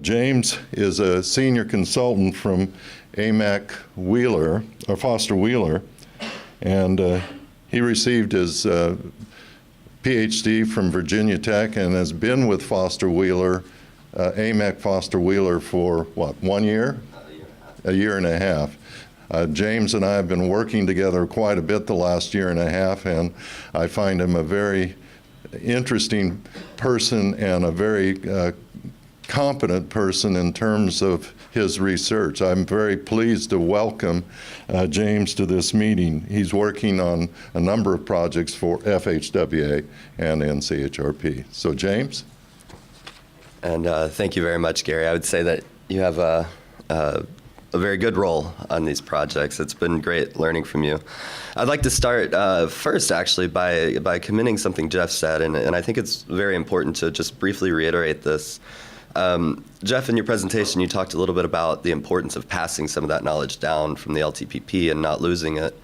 James is a senior consultant from AMAC Wheeler, or Foster Wheeler, and he received his PhD from Virginia Tech and has been with Foster Wheeler, AMAC Foster Wheeler for what, 1 year? A year and a half. James and I have been working together quite a bit the last year and a half, and I find him a very interesting person and a very competent person in terms of his research. I'm very pleased to welcome James to this meeting. He's working on a number of projects for FHWA and NCHRP. So James? And thank you very much, Gary. I would say that you have a very good role on these projects. It's been great learning from you. I'd like to start first, actually, by commending something Jeff said, and I think it's very important to just briefly reiterate this. Jeff, in your presentation, you talked a little bit about the importance of passing some of that knowledge down from the LTPP and not losing it.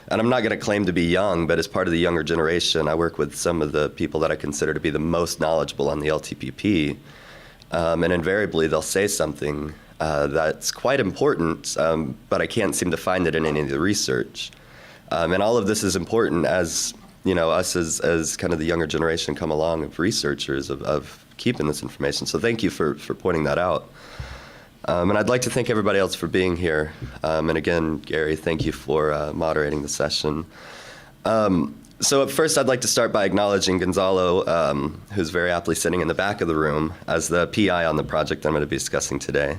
And I'm not going to claim to be young, but as part of the younger generation, I work with some of the people that I consider to be the most knowledgeable on the LTPP. And invariably, they'll say something that's quite important, but I can't seem to find it in any of the research. And all of this is important as, you know, us as kind of the younger generation come along of researchers of keeping this information. So thank you for pointing that out. And I'd like to thank everybody else for being here. And again, Gary, thank you for moderating the session. So at first, I'd like to start by acknowledging Gonzalo, who's very aptly sitting in the back of the room, as the PI on the project I'm going to be discussing today.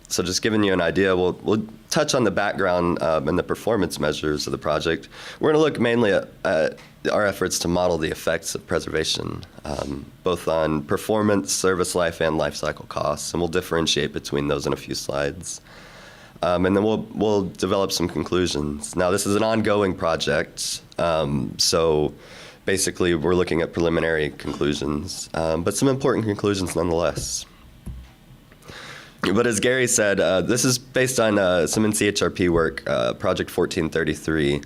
So just giving you an idea, we'll touch on the background and the performance measures of the project. We're going to look mainly at our efforts to model the effects of preservation, both on performance, service life, and life cycle costs, and we'll differentiate between those in a few slides. And then we'll develop some conclusions. Now, this is an ongoing project, so basically we're looking at preliminary conclusions, but some important conclusions nonetheless. But as Gary said, this is based on some NCHRP work, Project 1433,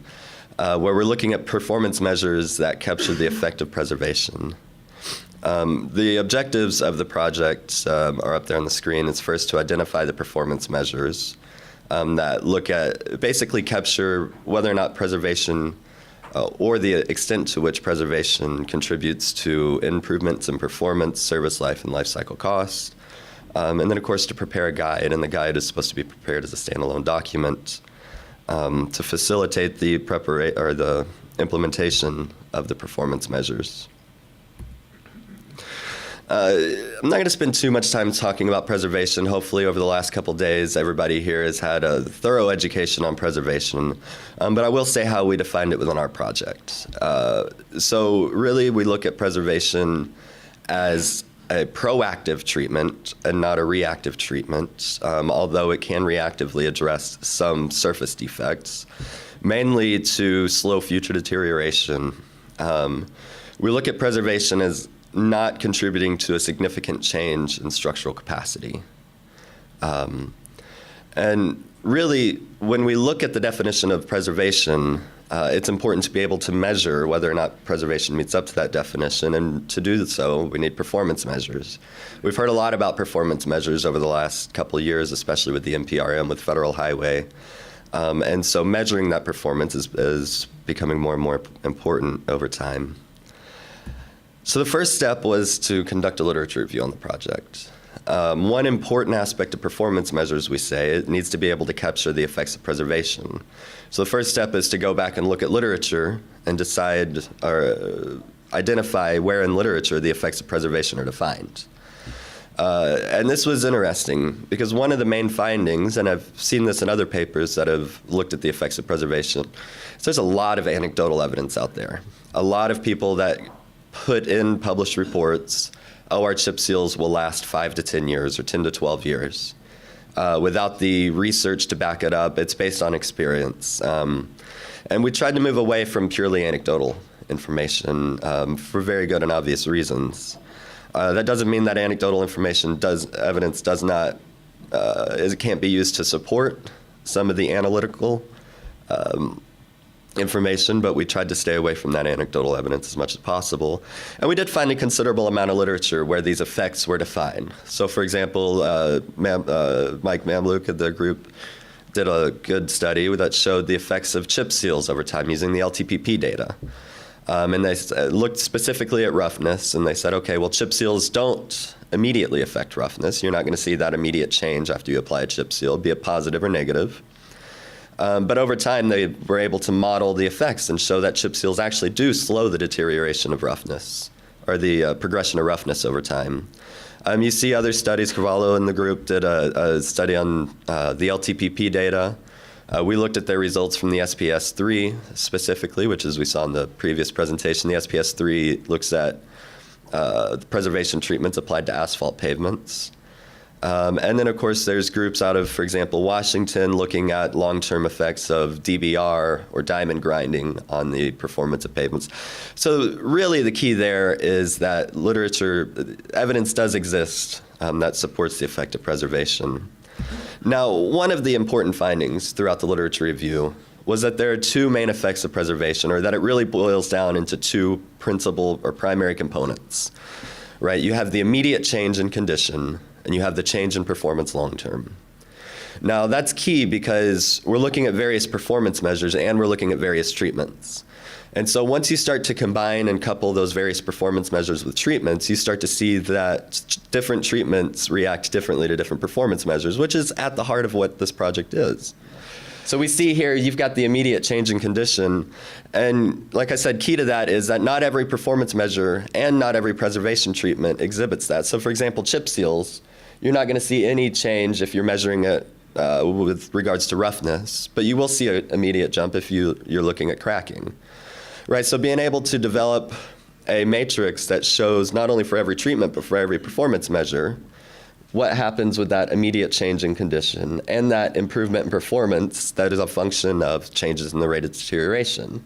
where we're looking at performance measures that capture the effect of preservation. The objectives of the project are up there on the screen. It's first to identify the performance measures that look at, basically capture whether or not preservation or the extent to which preservation contributes to improvements in performance, service life, and life cycle costs. And then, of course, to prepare a guide, and the guide is supposed to be prepared as a standalone document to facilitate the the implementation of the performance measures. I'm not going to spend too much time talking about preservation. Hopefully, over the last couple days, everybody here has had a thorough education on preservation. But I will say how we defined it within our project. So really, we look at preservation as a proactive treatment and not a reactive treatment, although it can reactively address some surface defects, mainly to slow future deterioration. We look at preservation as not contributing to a significant change in structural capacity. And really, when we look at the definition of preservation, it's important to be able to measure whether or not preservation meets up to that definition, and to do so, we need performance measures. We've heard a lot about performance measures over the last couple of years, especially with the NPRM, with Federal Highway. And so measuring that performance is becoming more and more important over time. So the first step was to conduct a literature review on the project. One important aspect of performance measures, we say, it needs to be able to capture the effects of preservation. So the first step is to go back and look at literature and decide or identify where in literature the effects of preservation are defined. And this was interesting because one of the main findings, and I've seen this in other papers that have looked at the effects of preservation, is there's a lot of anecdotal evidence out there. A lot of people that put in published reports, oh, our chip seals will last 5 to 10 years or 10 to 12 years. Without the research to back it up, it's based on experience. And we tried to move away from purely anecdotal information for very good and obvious reasons. That doesn't mean that anecdotal information evidence does not, it can't be used to support some of the analytical information, but we tried to stay away from that anecdotal evidence as much as possible. And we did find a considerable amount of literature where these effects were defined. So for example, Mike Mamluk of the group did a good study that showed the effects of chip seals over time using the LTPP data. And they looked specifically at roughness, and they said, okay, well, chip seals don't immediately affect roughness. You're not going to see that immediate change after you apply a chip seal, be it positive or negative. But over time, they were able to model the effects and show that chip seals actually do slow the deterioration of roughness, or the progression of roughness over time. You see other studies. Cavallo and the group did a study on the LTPP data. We looked at their results from the SPS-3 specifically, which, as we saw in the previous presentation, the SPS-3 looks at the preservation treatments applied to asphalt pavements. And then, of course, there's groups out of, for example, Washington looking at long-term effects of DBR or diamond grinding on the performance of pavements. So really the key there is that evidence does exist that supports the effect of preservation. Now, one of the important findings throughout the literature review was that there are two main effects of preservation, or that it really boils down into two principal or primary components, right? You have the immediate change in condition, and you have the change in performance long term. Now, that's key because we're looking at various performance measures and we're looking at various treatments. And so once you start to combine and couple those various performance measures with treatments, you start to see that different treatments react differently to different performance measures, which is at the heart of what this project is. So we see here you've got the immediate change in condition. And like I said, key to that is that not every performance measure and not every preservation treatment exhibits that. So for example, chip seals, you're not going to see any change if you're measuring it with regards to roughness, but you will see an immediate jump if you're looking at cracking. Right, so being able to develop a matrix that shows not only for every treatment, but for every performance measure, what happens with that immediate change in condition and that improvement in performance that is a function of changes in the rate of deterioration.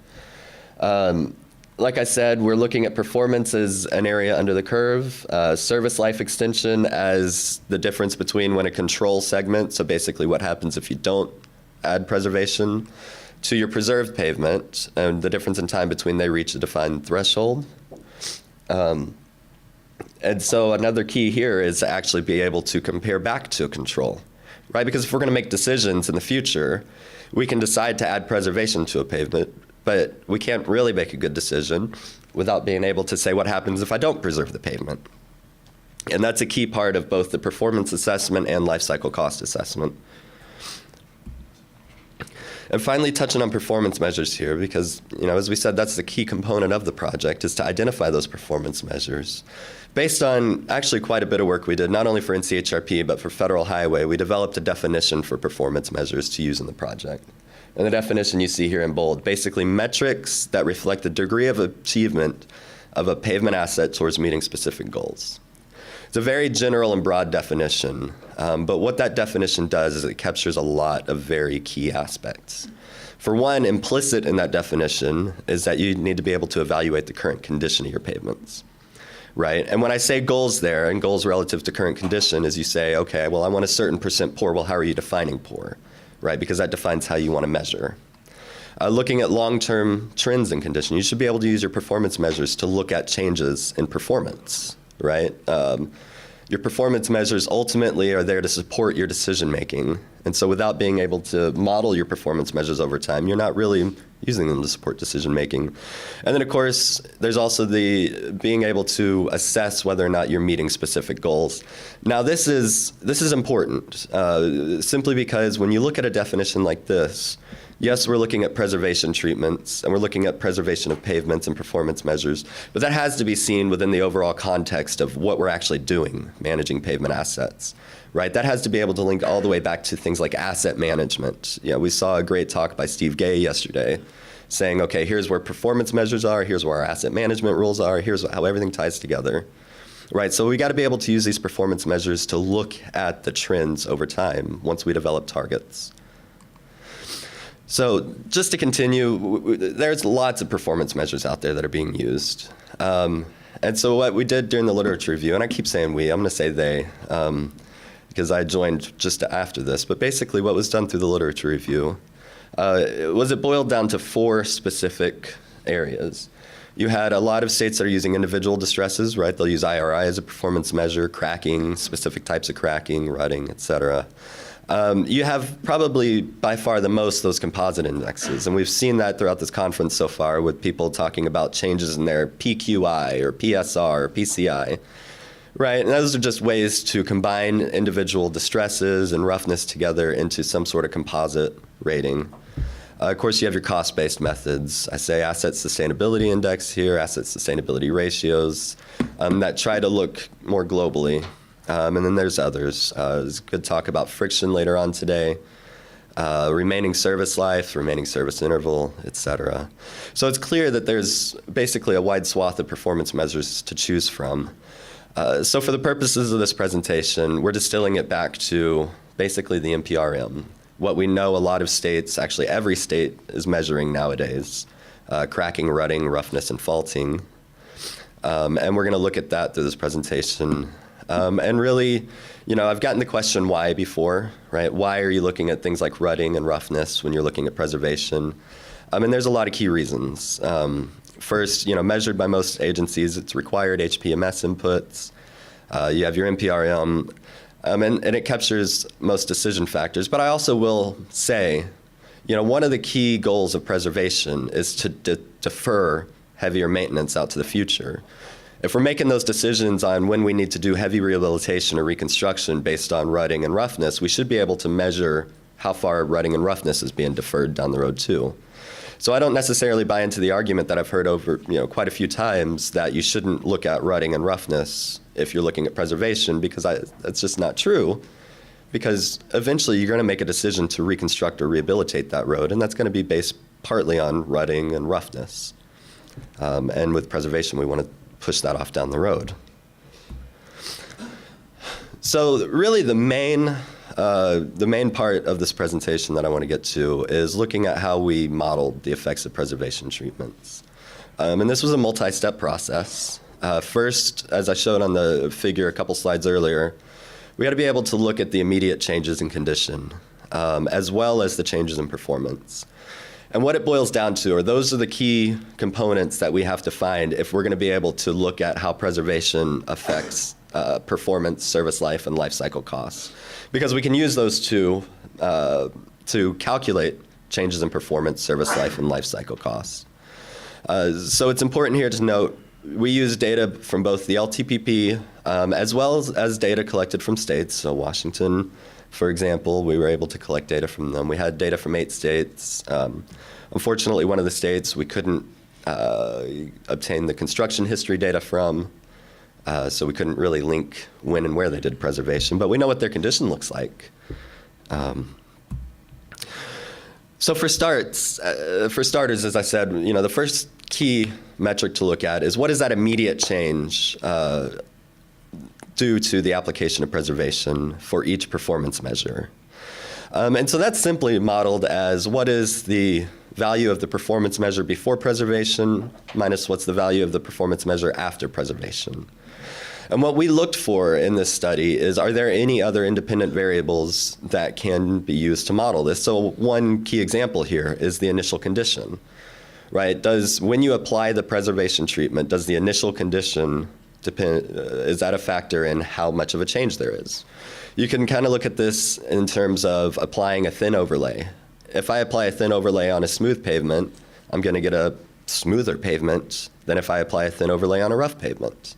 Like I said, we're looking at performance as an area under the curve, service life extension as the difference between when a control segment, so basically what happens if you don't add preservation, to your preserved pavement, and the difference in time between they reach a defined threshold. And so another key here is to actually be able to compare back to a control, right? Because if we're going to make decisions in the future, we can decide to add preservation to a pavement, but we can't really make a good decision without being able to say what happens if I don't preserve the pavement. And that's a key part of both the performance assessment and life cycle cost assessment. And finally, touching on performance measures here, because, as we said, that's the key component of the project, is to identify those performance measures. Based on actually quite a bit of work we did, not only for NCHRP, but for Federal Highway, we developed a definition for performance measures to use in the project. And the definition you see here in bold, basically metrics that reflect the degree of achievement of a pavement asset towards meeting specific goals. It's a very general and broad definition, but what that definition does is it captures a lot of very key aspects. For one, implicit in that definition is that you need to be able to evaluate the current condition of your pavements, right? And when I say goals there, and goals relative to current condition, is you say, okay, well, I want a certain percent poor. Well, how are you defining poor, right? Because that defines how you want to measure. Looking at long-term trends in condition, you should be able to use your performance measures to look at changes in performance, right? Your performance measures ultimately are there to support your decision making. And so without being able to model your performance measures over time, you're not really using them to support decision making. And then of course, there's also the being able to assess whether or not you're meeting specific goals. Now this is important, simply because when you look at a definition like this, yes, we're looking at preservation treatments, and we're looking at preservation of pavements and performance measures, but that has to be seen within the overall context of what we're actually doing, managing pavement assets, right? That has to be able to link all the way back to things like asset management. We saw a great talk by Steve Gay yesterday saying, okay, here's where performance measures are, here's where our asset management rules are, here's how everything ties together, right? So we got to be able to use these performance measures to look at the trends over time once we develop targets. So just to continue, there's lots of performance measures out there that are being used. And so what we did during the literature review, and I keep saying we, I'm going to say they, because I joined just after this, but basically what was done through the literature review it boiled down to 4 specific areas. You had a lot of states that are using individual distresses, right? They'll use IRI as a performance measure, cracking, specific types of cracking, rutting, et cetera. You have probably by far the most those composite indexes, and we've seen that throughout this conference so far with people talking about changes in their PQI or PSR or PCI, right? And those are just ways to combine individual distresses and roughness together into some sort of composite rating. Of course, you have your cost-based methods. I say asset sustainability index here, asset sustainability ratios that try to look more globally. And then there's others. There's good talk about friction later on today, remaining service life, remaining service interval, et cetera. So it's clear that there's basically a wide swath of performance measures to choose from. So for the purposes of this presentation, we're distilling it back to basically the NPRM. What we know a lot of states, actually every state, is measuring nowadays, cracking, rutting, roughness, and faulting. And we're going to look at that through this presentation. And really, I've gotten the question why before, right? Why are you looking at things like rutting and roughness when you're looking at preservation? And there's a lot of key reasons. First, measured by most agencies, it's required HPMS inputs. You have your NPRM. And it captures most decision factors. But I also will say, one of the key goals of preservation is to defer heavier maintenance out to the future. If we're making those decisions on when we need to do heavy rehabilitation or reconstruction based on rutting and roughness, we should be able to measure how far rutting and roughness is being deferred down the road too. So I don't necessarily buy into the argument that I've heard over quite a few times that you shouldn't look at rutting and roughness if you're looking at preservation, because that's just not true. Because eventually you're going to make a decision to reconstruct or rehabilitate that road, and that's going to be based partly on rutting and roughness. And with preservation, we want to push that off down the road. So really the main part of this presentation that I want to get to is looking at how we modeled the effects of preservation treatments. And this was a multi-step process. First, as I showed on the figure a couple slides earlier, we had to be able to look at the immediate changes in condition, as well as the changes in performance. And what it boils down to are those are the key components that we have to find if we're going to be able to look at how preservation affects performance, service life, and life cycle costs. Because we can use those two to calculate changes in performance, service life, and life cycle costs. So it's important here to note we use data from both the LTPP as well as data collected from states. So Washington, for example, we were able to collect data from them. We had data from 8 states. Unfortunately, one of the states we couldn't obtain the construction history data from, so we couldn't really link when and where they did preservation, but we know what their condition looks like. So for starters, as I said, the first key metric to look at is what is that immediate change due to the application of preservation for each performance measure. And so that's simply modeled as what is the value of the performance measure before preservation minus what's the value of the performance measure after preservation. And what we looked for in this study is, are there any other independent variables that can be used to model this? So one key example here is the initial condition, right? When you apply the preservation treatment, does the initial condition is that a factor in how much of a change there is? You can kind of look at this in terms of applying a thin overlay. If I apply a thin overlay on a smooth pavement, I'm going to get a smoother pavement than if I apply a thin overlay on a rough pavement,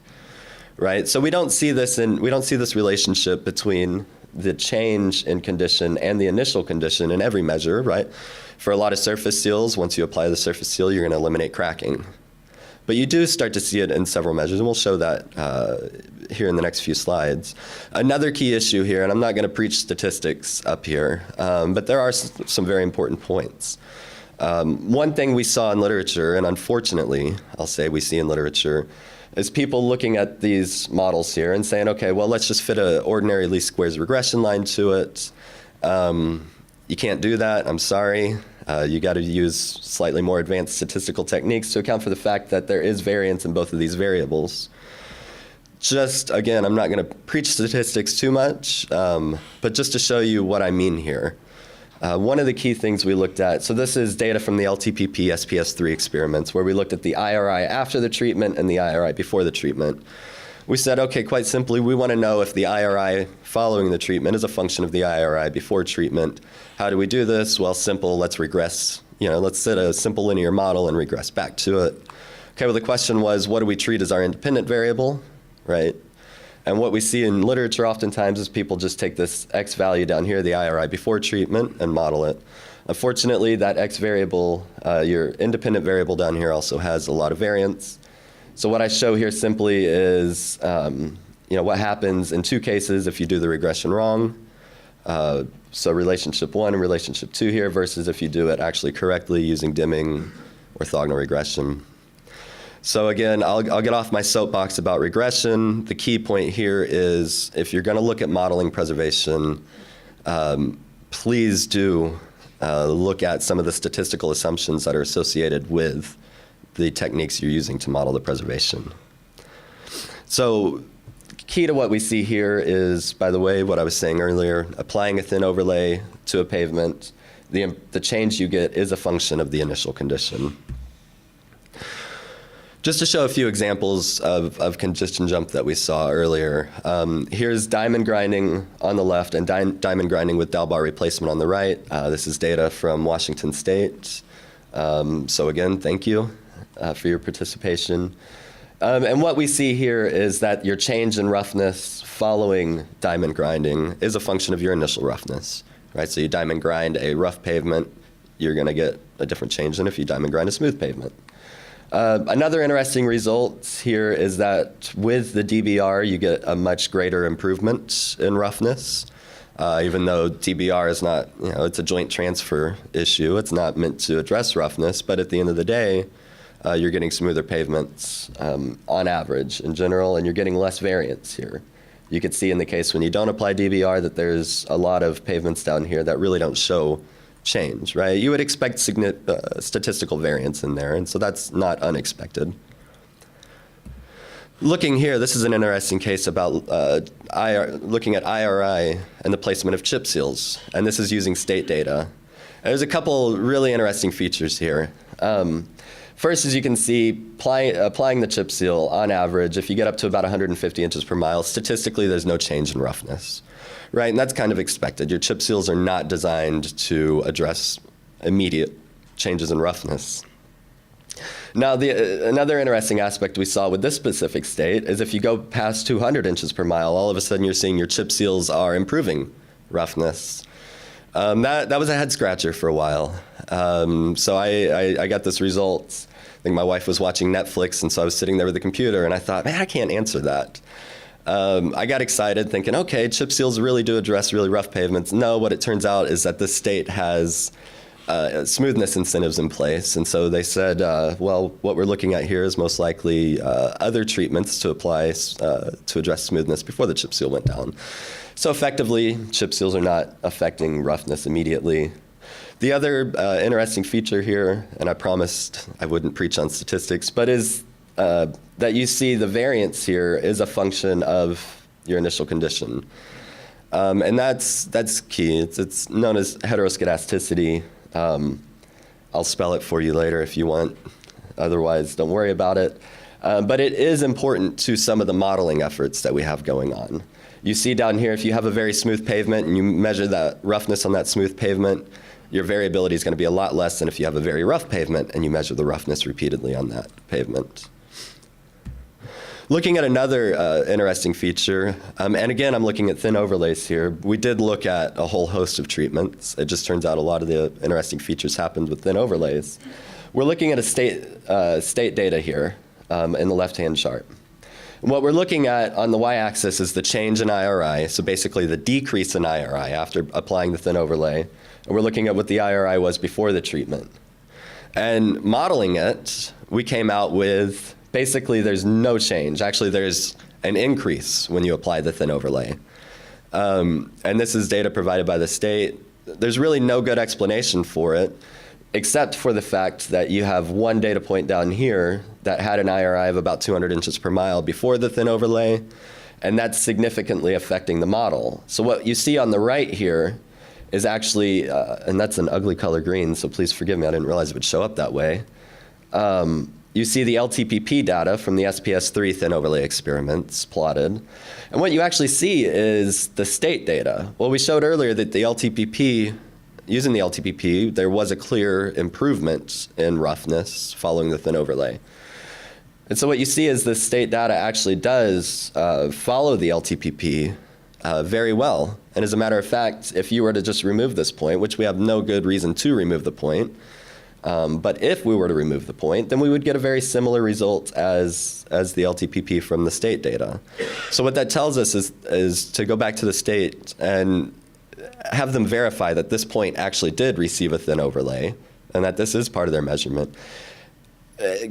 right? So we don't see this relationship between the change in condition and the initial condition in every measure, right? For a lot of surface seals, once you apply the surface seal, you're going to eliminate cracking. But you do start to see it in several measures, and we'll show that here in the next few slides. Another key issue here, and I'm not going to preach statistics up here, but there are some very important points. One thing we saw in literature, and unfortunately, I'll say we see in literature, is people looking at these models here and saying, okay, well, let's just fit an ordinary least squares regression line to it. You can't do that, I'm sorry. You got to use slightly more advanced statistical techniques to account for the fact that there is variance in both of these variables. Just, again, I'm not going to preach statistics too much, but just to show you what I mean here. One of the key things we looked at, so this is data from the LTPP SPS3 experiments, where we looked at the IRI after the treatment and the IRI before the treatment. We said, okay, quite simply, we want to know if the IRI following the treatment is a function of the IRI before treatment. How do we do this? Well, simple, let's regress. Let's set a simple linear model and regress back to it. Okay, well, the question was, what do we treat as our independent variable, right? And what we see in literature oftentimes is people just take this X value down here, the IRI before treatment, and model it. Unfortunately, that X variable, your independent variable down here also has a lot of variance. So what I show here simply is what happens in two cases if you do the regression wrong. So relationship 1 and relationship 2 here versus if you do it actually correctly using Deming orthogonal regression. So again, I'll get off my soapbox about regression. The key point here is if you're going to look at modeling preservation, please do look at some of the statistical assumptions that are associated with the techniques you're using to model the preservation. So key to what we see here is, by the way, what I was saying earlier, applying a thin overlay to a pavement, the change you get is a function of the initial condition. Just to show a few examples of congestion jump that we saw earlier, here's diamond grinding on the left and diamond grinding with Dalbar replacement on the right. This is data from Washington State. So again, thank you for your participation. And what we see here is that your change in roughness following diamond grinding is a function of your initial roughness, right? So you diamond grind a rough pavement, you're going to get a different change than if you diamond grind a smooth pavement. Another interesting result here is that with the DBR, you get a much greater improvement in roughness. Even though DBR is not, it's a joint transfer issue. It's not meant to address roughness, but at the end of the day, you're getting smoother pavements on average in general, and you're getting less variance here. You can see in the case when you don't apply DBR that there's a lot of pavements down here that really don't show change, right? You would expect statistical variance in there, and so that's not unexpected. Looking here, this is an interesting case about looking at IRI and the placement of chip seals, and this is using state data. And there's a couple really interesting features here. First, as you can see, applying the chip seal on average, if you get up to about 150 inches per mile, statistically there's no change in roughness, right? And that's kind of expected. Your chip seals are not designed to address immediate changes in roughness. Now, another interesting aspect we saw with this specific state is if you go past 200 inches per mile, all of a sudden you're seeing your chip seals are improving roughness. That was a head scratcher for a while. So I got this result. I think my wife was watching Netflix, and so I was sitting there with the computer, and I thought, man, I can't answer that. I got excited thinking, okay, chip seals really do address really rough pavements. No, what it turns out is that this state has smoothness incentives in place. And so they said, well, what we're looking at here is most likely other treatments to apply to address smoothness before the chip seal went down. So effectively, chip seals are not affecting roughness immediately. The other interesting feature here, and I promised I wouldn't preach on statistics, but is that you see the variance here is a function of your initial condition. And that's key. It's known as heteroskedasticity. I'll spell it for you later if you want. Otherwise, don't worry about it. But it is important to some of the modeling efforts that we have going on. You see down here, if you have a very smooth pavement and you measure that roughness on that smooth pavement, your variability is going to be a lot less than if you have a very rough pavement and you measure the roughness repeatedly on that pavement. Looking at another interesting feature, and again, I'm looking at thin overlays here. We did look at a whole host of treatments. It just turns out a lot of the interesting features happened with thin overlays. We're looking at a state data here in the left-hand chart. And what we're looking at on the y-axis is the change in IRI, so basically the decrease in IRI after applying the thin overlay. And we're looking at what the IRI was before the treatment. And modeling it, we came out with basically there's no change. Actually, there's an increase when you apply the thin overlay. And this is data provided by the state. There's really no good explanation for it, except for the fact that you have one data point down here that had an IRI of about 200 inches per mile before the thin overlay, and that's significantly affecting the model. So what you see on the right here is actually, and that's an ugly color green, so please forgive me, I didn't realize it would show up that way. You see the LTPP data from the SPS3 thin overlay experiments plotted. And what you actually see is the state data. Well, we showed earlier that the LTPP, using the LTPP, there was a clear improvement in roughness following the thin overlay. And so what you see is the state data actually does follow the LTPP very well. And as a matter of fact, if you were to just remove this point, which we have no good reason to remove the point, but if we were to remove the point, then we would get a very similar result as the LTPP from the state data. So what that tells us is to go back to the state and have them verify that this point actually did receive a thin overlay and that this is part of their measurement.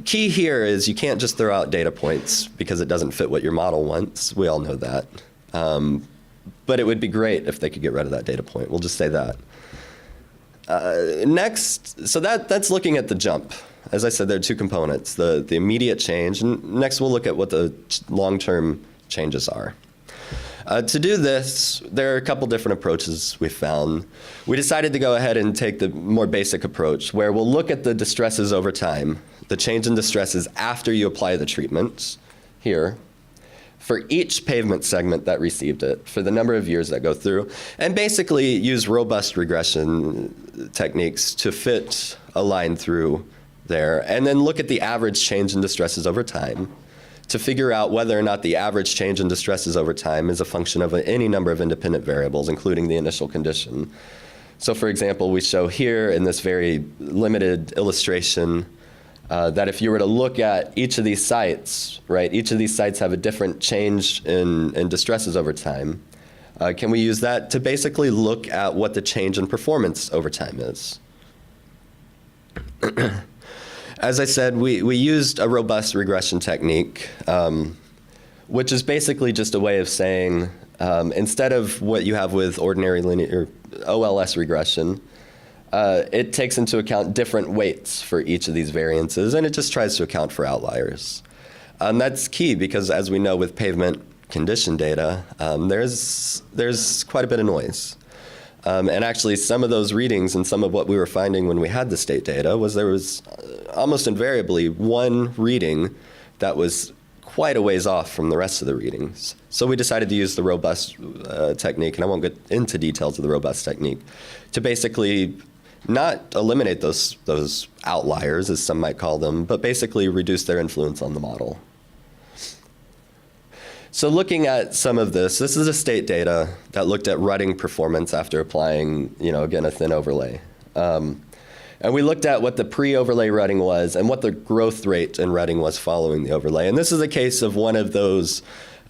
Key here is you can't just throw out data points because it doesn't fit what your model wants. We all know that. But it would be great if they could get rid of that data point. We'll just say that. Next, so that's looking at the jump. As I said, there are two components, the immediate change, and next we'll look at what the long-term changes are. To do this, there are a couple different approaches we found. We decided to go ahead and take the more basic approach, where we'll look at the distresses over time, the change in distresses after you apply the treatment here, for each pavement segment that received it, for the number of years that go through, and basically use robust regression techniques to fit a line through there, and then look at the average change in distresses over time to figure out whether or not the average change in distresses over time is a function of any number of independent variables, including the initial condition. So for example, we show here in this very limited illustration that if you were to look at each of these sites, right, each of these sites have a different change in distresses over time. Can we use that to basically look at what the change in performance over time is? As I said, we used a robust regression technique, which is basically just a way of saying, instead of what you have with ordinary linear OLS regression, it takes into account different weights for each of these variances, and it just tries to account for outliers. That's key because, as we know with pavement condition data, there's quite a bit of noise. And actually, some of those readings and some of what we were finding when we had the state data was there was almost invariably one reading that was quite a ways off from the rest of the readings. So we decided to use the robust technique, and I won't get into details of the robust technique, to basically not eliminate those outliers, as some might call them, but basically reduce their influence on the model. So looking at some of this is a state data that looked at rutting performance after applying, again, a thin overlay. And we looked at what the pre-overlay rutting was and what the growth rate in rutting was following the overlay. And this is a case of one of those,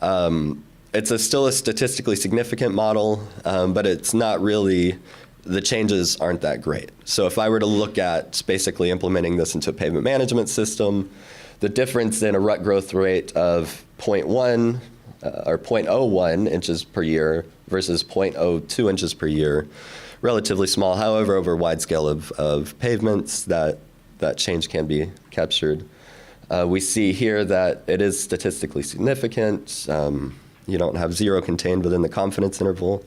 it's still a statistically significant model, but it's not really, the changes aren't that great. So if I were to look at basically implementing this into a pavement management system, the difference in a rut growth rate of 0.1 or 0.01 inches per year versus 0.02 inches per year, relatively small. However, over a wide scale of pavements, that change can be captured. We see here that it is statistically significant. You don't have zero contained within the confidence interval.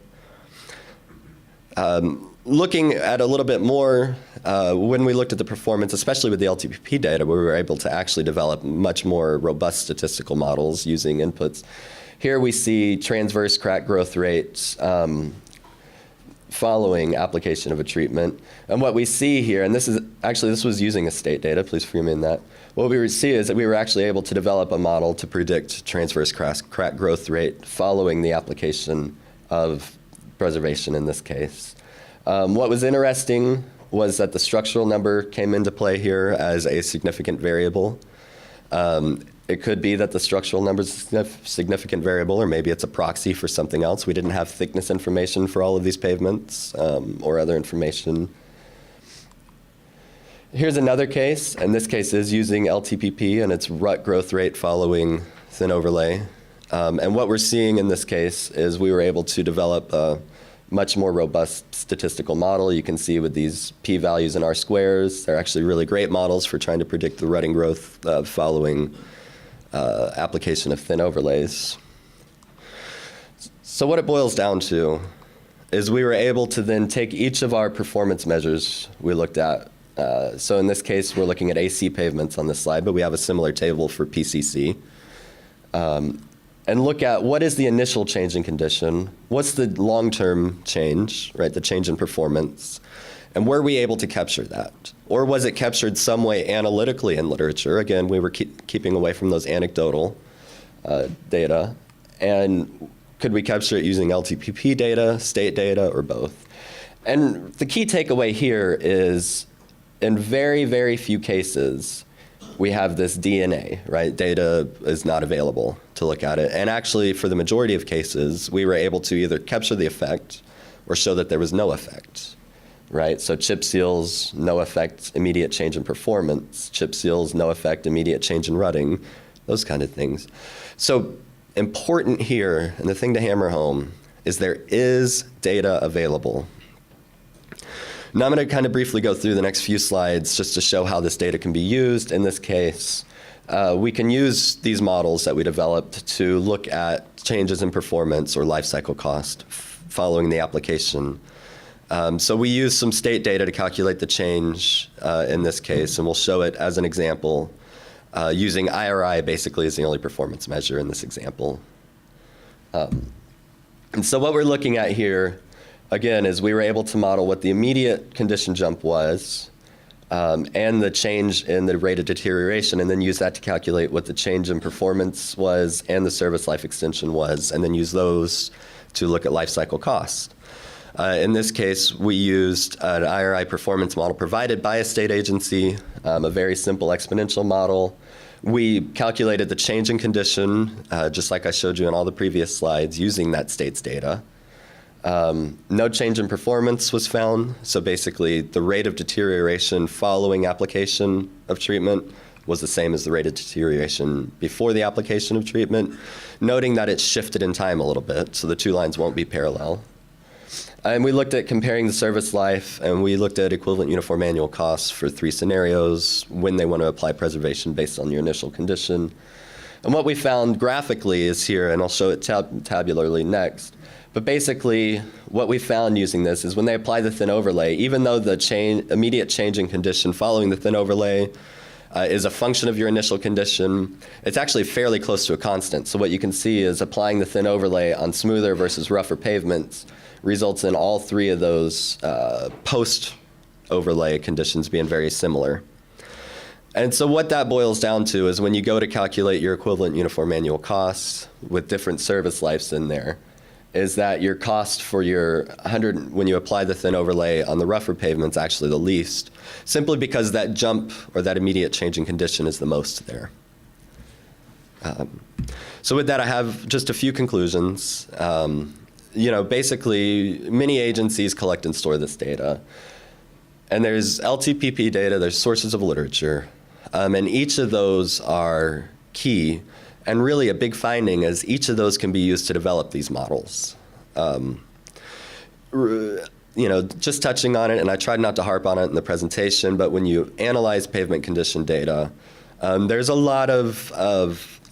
Looking at a little bit more, when we looked at the performance, especially with the LTPP data, we were able to actually develop much more robust statistical models using inputs. Here we see transverse crack growth rates following application of a treatment. And what we see here, and this was using a state data, please forgive me in that. What we would see is that we were actually able to develop a model to predict transverse crack growth rate following the application of preservation in this case. What was interesting was that the structural number came into play here as a significant variable. It could be that the structural number is a significant variable, or maybe it's a proxy for something else. We didn't have thickness information for all of these pavements or other information. Here's another case, and this case is using LTPP and its rut growth rate following thin overlay. And what we're seeing in this case is we were able to develop a much more robust statistical model. You can see with these p-values and r-squares, they're actually really great models for trying to predict the rutting growth following application of thin overlays. So what it boils down to is we were able to then take each of our performance measures we looked at. So in this case, we're looking at AC pavements on this slide, but we have a similar table for PCC. And look at what is the initial change in condition, what's the long-term change, right, the change in performance, and were we able to capture that? Or was it captured some way analytically in literature? Again, we were keeping away from those anecdotal data. And could we capture it using LTPP data, state data, or both? And the key takeaway here is in very, very few cases, we have this DNA, right? Data is not available to look at it. And actually, for the majority of cases, we were able to either capture the effect or show that there was no effect, right? So chip seals, no effect, immediate change in performance. Chip seals, no effect, immediate change in rutting, those kind of things. So important here, and the thing to hammer home, is there is data available. Now I'm going to kind of briefly go through the next few slides just to show how this data can be used. In this case, we can use these models that we developed to look at changes in performance or life cycle cost following the application. So we use some state data to calculate the change in this case, and we'll show it as an example using IRI basically as the only performance measure in this example. And so what we're looking at here, again, is we were able to model what the immediate condition jump was and the change in the rate of deterioration, and then use that to calculate what the change in performance was and the service life extension was, and then use those to look at life cycle cost. In this case, we used an IRI performance model provided by a state agency, a very simple exponential model. We calculated the change in condition, just like I showed you in all the previous slides, using that state's data. No change in performance was found, so basically the rate of deterioration following application of treatment was the same as the rate of deterioration before the application of treatment, noting that it shifted in time a little bit, so the two lines won't be parallel. And we looked at comparing the service life, and we looked at equivalent uniform annual costs for 3 scenarios when they want to apply preservation based on your initial condition. And what we found graphically is here, and I'll show it tabularly next. But basically, what we found using this is when they apply the thin overlay, even though the immediate change in condition following the thin overlay is a function of your initial condition, it's actually fairly close to a constant. So what you can see is applying the thin overlay on smoother versus rougher pavements results in all 3 of those post-overlay conditions being very similar. And so what that boils down to is when you go to calculate your equivalent uniform annual costs with different service lives in there, is that your cost for your 100, when you apply the thin overlay on the rougher pavements, actually the least, simply because that jump or that immediate change in condition is the most there. So with that, I have just a few conclusions. Basically, many agencies collect and store this data. And there's LTPP data, there's sources of literature, and each of those are key. And really a big finding is each of those can be used to develop these models. Just touching on it, and I tried not to harp on it in the presentation, but when you analyze pavement condition data, there's a lot of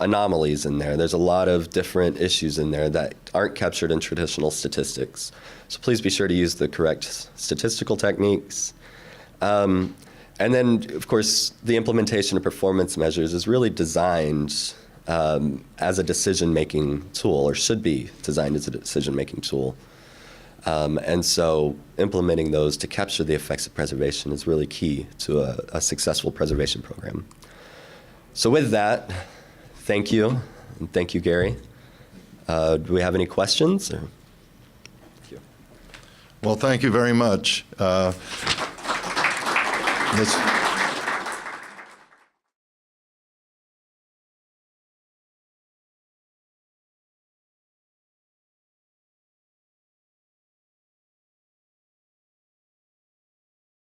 anomalies in there. There's a lot of different issues in there that aren't captured in traditional statistics. So please be sure to use the correct statistical techniques. And then, of course, the implementation of performance measures is really designed as a decision-making tool, or should be designed as a decision-making tool. And so implementing those to capture the effects of preservation is really key to a successful preservation program. So with that, thank you, and thank you, Gary. Do we have any questions? Or? Thank you. Well, thank you very much.